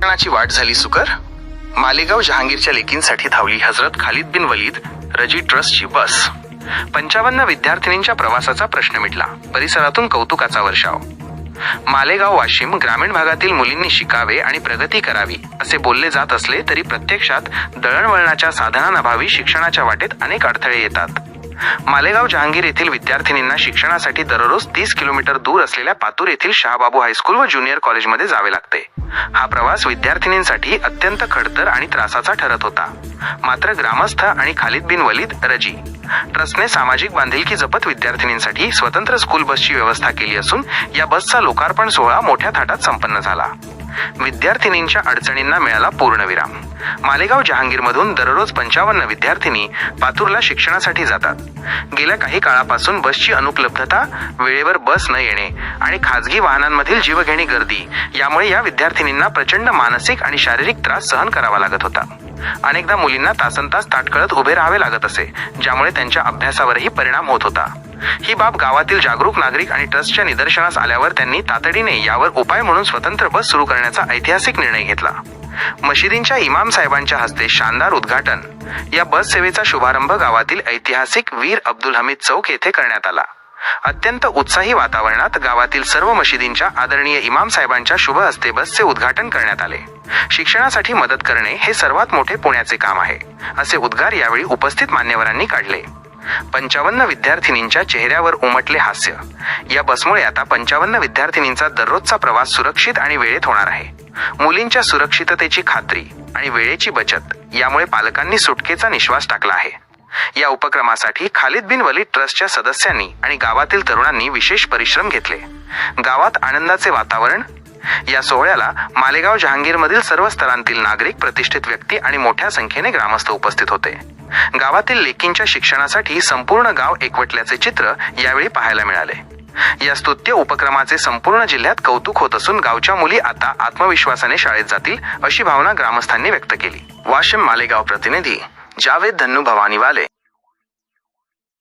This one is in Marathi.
शिक्षणाची वाट झाली सुकर. मालेगाव जहांगीरच्या लेकींसाठी धावली हजरत खालिद बिन वलीद रजी ट्रस्टची बस. 55 विद्यार्थिनींच्या प्रवासाचा प्रश्न मिटला. परिसरातून कौतुकाचा वर्षाव. मालेगाव वाशिम ग्रामीण भागातील मुलींनी शिकावे आणि प्रगती करावी असे बोलले जात असले तरी प्रत्यक्षात दळणवळणाच्या साधनांअभावी शिक्षणाच्या वाटेत अनेक अडथळे येतात. मालेगाव जहांगीर येथील विद्यार्थिनींना शिक्षणासाठी दररोज 30 किलोमीटर दूर असलेल्या पातूर येथील शहाबाबू हायस्कूल व ज्युनियर कॉलेजमध्ये जावे लागते. हा प्रवास विद्यार्थिनींसाठी अत्यंत खडतर आणि त्रासाचा ठरत होता. मात्र ग्रामस्थ आणि खालिद बिन वलीद रजी ट्रस्टने सामाजिक बांधिलकी जपत विद्यार्थिनींसाठी स्वतंत्र स्कूल बसची व्यवस्था केली असून या बसचा लोकार्पण सोहळा मोठ्या थाटात संपन्न झाला. विद्यार्थिनींच्या अडचणींना मिळाला पूर्णविराम. मालेगाव जहांगीरमधून दररोज 55 विद्यार्थिनी पातूरला शिक्षणासाठी जातात. गेल्या काही काळापासून बसची अनुपलब्धता, वेळेवर बस न येणे आणि खासगी वाहनांमधील जीवघेणी गर्दी यामुळे या विद्यार्थिनींना प्रचंड मानसिक आणि शारीरिक त्रास सहन करावा लागत होता. अनेकदा मुलींना तासनतास ताटकळत उभे राहावे लागत असे, ज्यामुळे त्यांच्या अभ्यासावरही परिणाम होत होता. ही बाब गावातील जागरूक नागरिक आणि ट्रस्टच्या निदर्शनास आल्यावर त्यांनी तातडीने यावर उपाय म्हणून स्वतंत्र बस सुरू करण्याचा ऐतिहासिक निर्णय घेतला. मशिदींच्या इमाम साहेबांच्या हस्ते शानदार उद्घाटन. या बस सेवेचा शुभारंभ गावातील ऐतिहासिक वीर अब्दुल हमीद चौक येथे करण्यात आला. अत्यंत उत्साही वातावरणात गावातील सर्व मशिदींच्या आदरणीय इमाम साहेबांच्या शुभ हस्ते बसचे उद्घाटन करण्यात आले. शिक्षणासाठी मदत करणे हे सर्वात मोठे पुण्याचे काम आहे, असे उद्गार यावेळी उपस्थित मान्यवरांनी काढले. 55 विद्यार्थिनींच्या चेहऱ्यावर उमटले हास्य. या बसमुळे आता 55 विद्यार्थिनींचा दररोजचा प्रवास सुरक्षित आणि वेळेत होणार आहे. मुलींच्या सुरक्षिततेची खात्री आणि वेळेची बचत यामुळे पालकांनी सुटकेचा निश्वास टाकला आहे. या उपक्रमासाठी खालिद बिन वलीद ट्रस्टच्या सदस्यांनी आणि गावातील तरुणांनी विशेष परिश्रम घेतले. गावात आनंदाचे वातावरण. या सोहळ्याला मालेगाव जहांगीरमधील सर्व स्तरांतील नागरिक, प्रतिष्ठित व्यक्ती आणि मोठ्या संख्येने ग्रामस्थ उपस्थित होते. गावातील लेकींच्या शिक्षणासाठी संपूर्ण गाव एकवटल्याचे चित्र यावेळी पाहायला मिळाले. या स्तुत्य उपक्रमाचे संपूर्ण जिल्ह्यात कौतुक होत असून गावच्या मुली आता आत्मविश्वासाने शाळेत जातील अशी भावना ग्रामस्थांनी व्यक्त केली. वाशिम मालेगाव प्रतिनिधी जावेद धन्नू भवानीवाले.